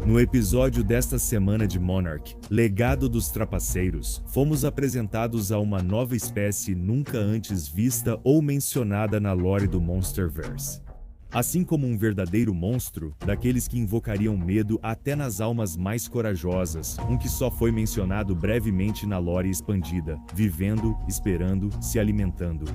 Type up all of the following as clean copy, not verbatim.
No episódio desta semana de Monarch, Legado dos Trapaceiros, fomos apresentados a uma nova espécie nunca antes vista ou mencionada na lore do Monsterverse. Assim como um verdadeiro monstro, daqueles que invocariam medo até nas almas mais corajosas, um que só foi mencionado brevemente na lore expandida, vivendo, esperando, se alimentando.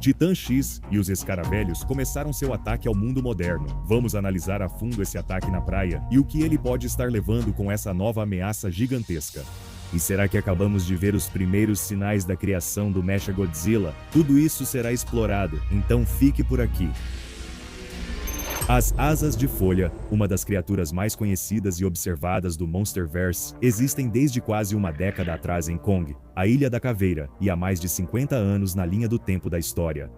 Titã X e os escaravelhos começaram seu ataque ao mundo moderno. Vamos analisar a fundo esse ataque na praia e o que ele pode estar levando com essa nova ameaça gigantesca. E será que acabamos de ver os primeiros sinais da criação do Mechagodzilla? Tudo isso será explorado, então fique por aqui. As Asas de Folha, uma das criaturas mais conhecidas e observadas do Monsterverse, existem desde quase uma década atrás em Kong, a Ilha da Caveira, e há mais de 50 anos na linha do tempo da história.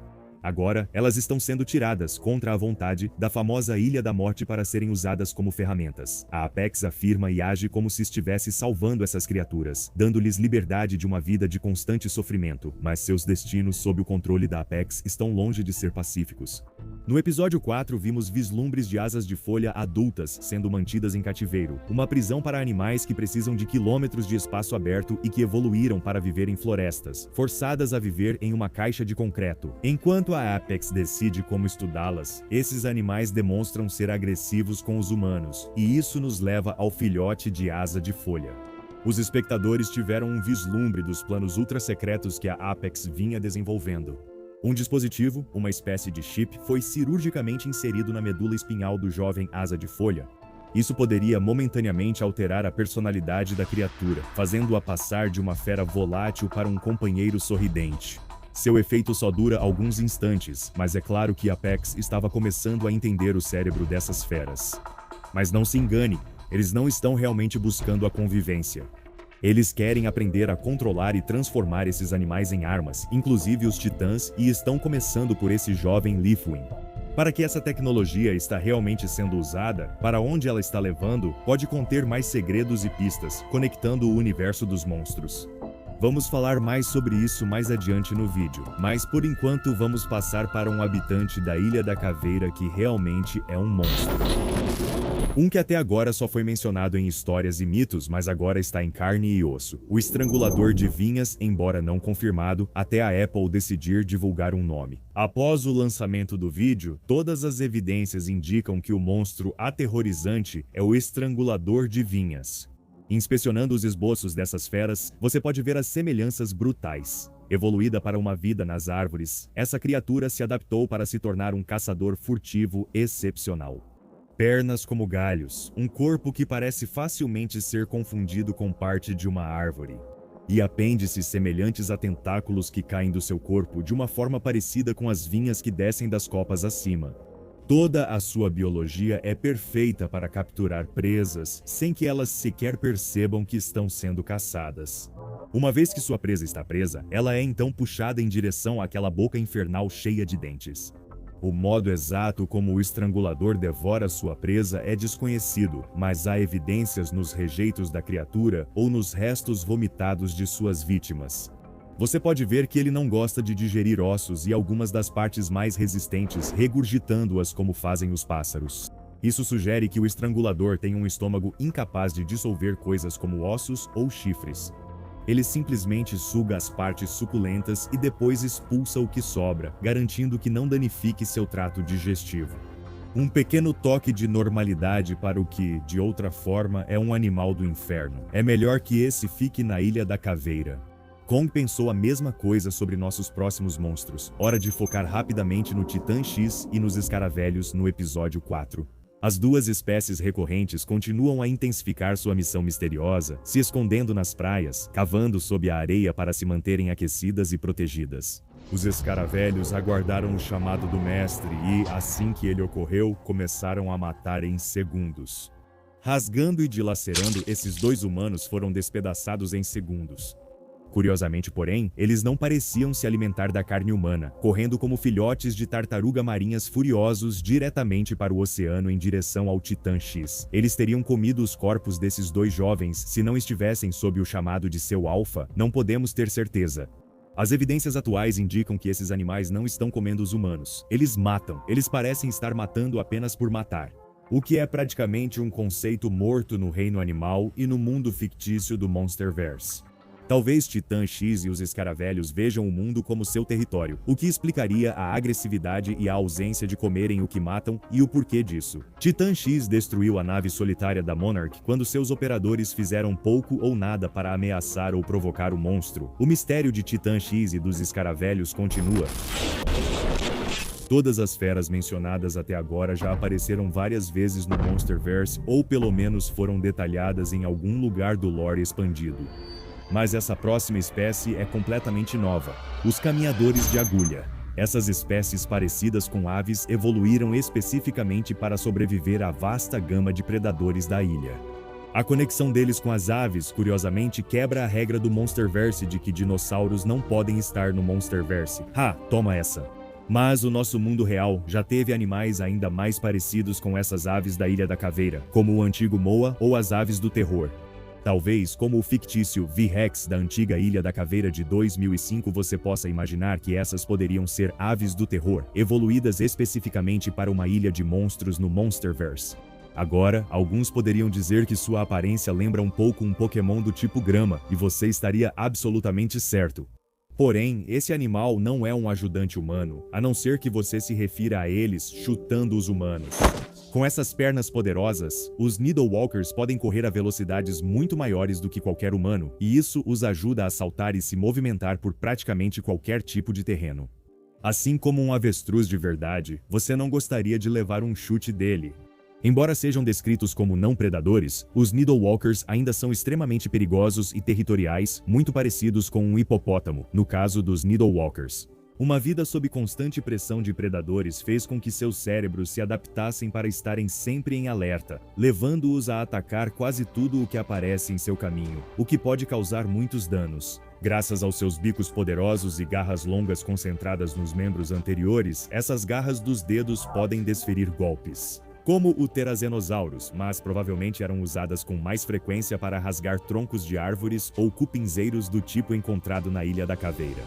Agora, elas estão sendo tiradas, contra a vontade, da famosa Ilha da Morte para serem usadas como ferramentas. A Apex afirma e age como se estivesse salvando essas criaturas, dando-lhes liberdade de uma vida de constante sofrimento, mas seus destinos sob o controle da Apex estão longe de ser pacíficos. No episódio 4, vimos vislumbres de asas de folha adultas sendo mantidas em cativeiro, uma prisão para animais que precisam de quilômetros de espaço aberto e que evoluíram para viver em florestas, forçadas a viver em uma caixa de concreto. Enquanto a Apex decide como estudá-las, esses animais demonstram ser agressivos com os humanos, e isso nos leva ao filhote de asa de folha. Os espectadores tiveram um vislumbre dos planos ultra secretos que a Apex vinha desenvolvendo. Um dispositivo, uma espécie de chip, foi cirurgicamente inserido na medula espinhal do jovem asa de folha. Isso poderia momentaneamente alterar a personalidade da criatura, fazendo-a passar de uma fera volátil para um companheiro sorridente. Seu efeito só dura alguns instantes, mas é claro que Apex estava começando a entender o cérebro dessas feras. Mas não se engane, eles não estão realmente buscando a convivência. Eles querem aprender a controlar e transformar esses animais em armas, inclusive os titãs, e estão começando por esse jovem Leafwing. Para que essa tecnologia está realmente sendo usada, para onde ela está levando, pode conter mais segredos e pistas, conectando o universo dos monstros. Vamos falar mais sobre isso mais adiante no vídeo, mas por enquanto vamos passar para um habitante da Ilha da Caveira que realmente é um monstro. Um que até agora só foi mencionado em histórias e mitos, mas agora está em carne e osso. O estrangulador de vinhas, embora não confirmado, até a Apple decidir divulgar um nome. Após o lançamento do vídeo, todas as evidências indicam que o monstro aterrorizante é o estrangulador de vinhas. Inspecionando os esboços dessas feras, você pode ver as semelhanças brutais. Evoluída para uma vida nas árvores, essa criatura se adaptou para se tornar um caçador furtivo excepcional. Pernas como galhos, um corpo que parece facilmente ser confundido com parte de uma árvore. E apêndices semelhantes a tentáculos que caem do seu corpo de uma forma parecida com as vinhas que descem das copas acima. Toda a sua biologia é perfeita para capturar presas, sem que elas sequer percebam que estão sendo caçadas. Uma vez que sua presa está presa, ela é então puxada em direção àquela boca infernal cheia de dentes. O modo exato como o estrangulador devora sua presa é desconhecido, mas há evidências nos rejeitos da criatura ou nos restos vomitados de suas vítimas. Você pode ver que ele não gosta de digerir ossos e algumas das partes mais resistentes, regurgitando-as como fazem os pássaros. Isso sugere que o estrangulador tem um estômago incapaz de dissolver coisas como ossos ou chifres. Ele simplesmente suga as partes suculentas e depois expulsa o que sobra, garantindo que não danifique seu trato digestivo. Um pequeno toque de normalidade para o que, de outra forma, é um animal do inferno. É melhor que esse fique na Ilha da Caveira. Kong pensou a mesma coisa sobre nossos próximos monstros. Hora de focar rapidamente no Titã X e nos escaravelhos no episódio 4. As duas espécies recorrentes continuam a intensificar sua missão misteriosa, se escondendo nas praias, cavando sob a areia para se manterem aquecidas e protegidas. Os escaravelhos aguardaram o chamado do mestre e, assim que ele ocorreu, começaram a matar em segundos. Rasgando e dilacerando, esses dois humanos foram despedaçados em segundos. Curiosamente, porém, eles não pareciam se alimentar da carne humana, correndo como filhotes de tartaruga marinhas furiosos diretamente para o oceano em direção ao Titã X. Eles teriam comido os corpos desses dois jovens se não estivessem sob o chamado de seu alfa, não podemos ter certeza. As evidências atuais indicam que esses animais não estão comendo os humanos. Eles matam, eles parecem estar matando apenas por matar. o que é praticamente um conceito morto no reino animal e no mundo fictício do Monsterverse. Talvez Titã X e os escaravelhos vejam o mundo como seu território, o que explicaria a agressividade e a ausência de comerem o que matam e o porquê disso. Titã X destruiu a nave solitária da Monarch quando seus operadores fizeram pouco ou nada para ameaçar ou provocar o monstro. O mistério de Titã X e dos escaravelhos continua. Todas as feras mencionadas até agora já apareceram várias vezes no Monsterverse ou pelo menos foram detalhadas em algum lugar do lore expandido. Mas essa próxima espécie é completamente nova, os caminhadores de agulha. Essas espécies parecidas com aves evoluíram especificamente para sobreviver à vasta gama de predadores da ilha. A conexão deles com as aves, curiosamente, quebra a regra do Monsterverse de que dinossauros não podem estar no Monsterverse. Toma essa! Mas o nosso mundo real já teve animais ainda mais parecidos com essas aves da Ilha da Caveira, como o antigo Moa ou as aves do terror. Talvez, como o fictício V-Rex da antiga Ilha da Caveira de 2005, você possa imaginar que essas poderiam ser aves do terror, evoluídas especificamente para uma ilha de monstros no Monsterverse. Agora, alguns poderiam dizer que sua aparência lembra um pouco um Pokémon do tipo grama, e você estaria absolutamente certo. Porém, esse animal não é um ajudante humano, a não ser que você se refira a eles chutando os humanos. Com essas pernas poderosas, os Needlewalkers podem correr a velocidades muito maiores do que qualquer humano, e isso os ajuda a saltar e se movimentar por praticamente qualquer tipo de terreno. Assim como um avestruz de verdade, você não gostaria de levar um chute dele. Embora sejam descritos como não predadores, os Needlewalkers ainda são extremamente perigosos e territoriais, muito parecidos com um hipopótamo, no caso dos Needlewalkers. Uma vida sob constante pressão de predadores fez com que seus cérebros se adaptassem para estarem sempre em alerta, levando-os a atacar quase tudo o que aparece em seu caminho, o que pode causar muitos danos. Graças aos seus bicos poderosos e garras longas concentradas nos membros anteriores, essas garras dos dedos podem desferir golpes. Como o Therizinosaurus, mas provavelmente eram usadas com mais frequência para rasgar troncos de árvores ou cupinzeiros do tipo encontrado na Ilha da Caveira.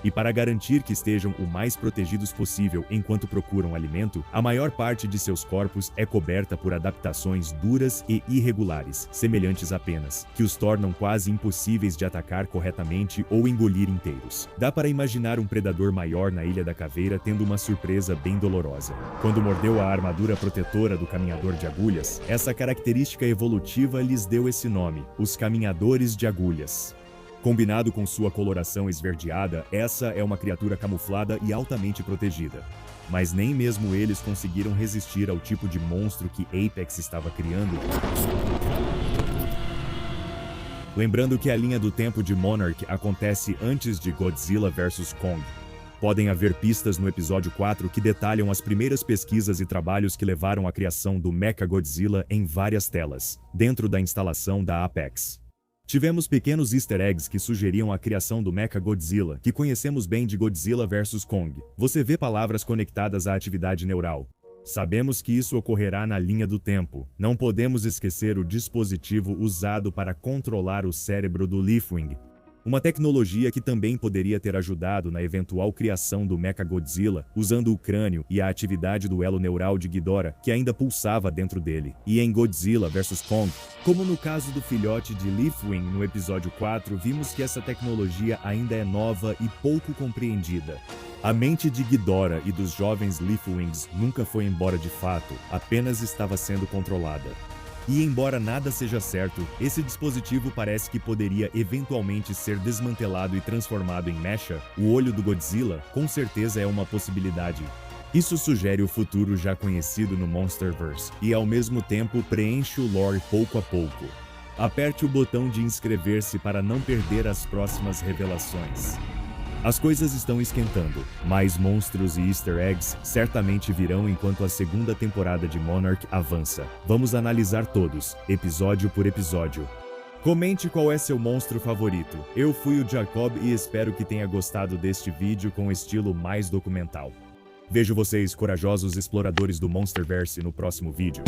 E para garantir que estejam o mais protegidos possível enquanto procuram alimento, a maior parte de seus corpos é coberta por adaptações duras e irregulares, semelhantes a penas, que os tornam quase impossíveis de atacar corretamente ou engolir inteiros. Dá para imaginar um predador maior na Ilha da Caveira tendo uma surpresa bem dolorosa. Quando mordeu a armadura protetora do caminhador de agulhas, essa característica evolutiva lhes deu esse nome, os caminhadores de agulhas. Combinado com sua coloração esverdeada, essa é uma criatura camuflada e altamente protegida. Mas nem mesmo eles conseguiram resistir ao tipo de monstro que Apex estava criando. Lembrando que a linha do tempo de Monarch acontece antes de Godzilla vs Kong. Podem haver pistas no episódio 4 que detalham as primeiras pesquisas e trabalhos que levaram à criação do Mechagodzilla em várias telas, dentro da instalação da Apex. Tivemos pequenos easter eggs que sugeriam a criação do Mechagodzilla, que conhecemos bem de Godzilla vs Kong. Você vê palavras conectadas à atividade neural. Sabemos que isso ocorrerá na linha do tempo. Não podemos esquecer o dispositivo usado para controlar o cérebro do Leafwing. Uma tecnologia que também poderia ter ajudado na eventual criação do Mechagodzilla, usando o crânio e a atividade do elo neural de Ghidorah, que ainda pulsava dentro dele. E em Godzilla vs Kong, como no caso do filhote de Leafwing no episódio 4, vimos que essa tecnologia ainda é nova e pouco compreendida. A mente de Ghidorah e dos jovens Leafwings nunca foi embora de fato, apenas estava sendo controlada. E embora nada seja certo, esse dispositivo parece que poderia eventualmente ser desmantelado e transformado em mecha. O olho do Godzilla, com certeza, é uma possibilidade. Isso sugere o futuro já conhecido no Monsterverse, e ao mesmo tempo preenche o lore pouco a pouco. Aperte o botão de inscrever-se para não perder as próximas revelações. As coisas estão esquentando. Mais monstros e easter eggs certamente virão enquanto a segunda temporada de Monarch avança. Vamos analisar todos, episódio por episódio. Comente qual é seu monstro favorito. Eu fui o Jacob e espero que tenha gostado deste vídeo com estilo mais documental. Vejo vocês, corajosos exploradores do Monsterverse, no próximo vídeo.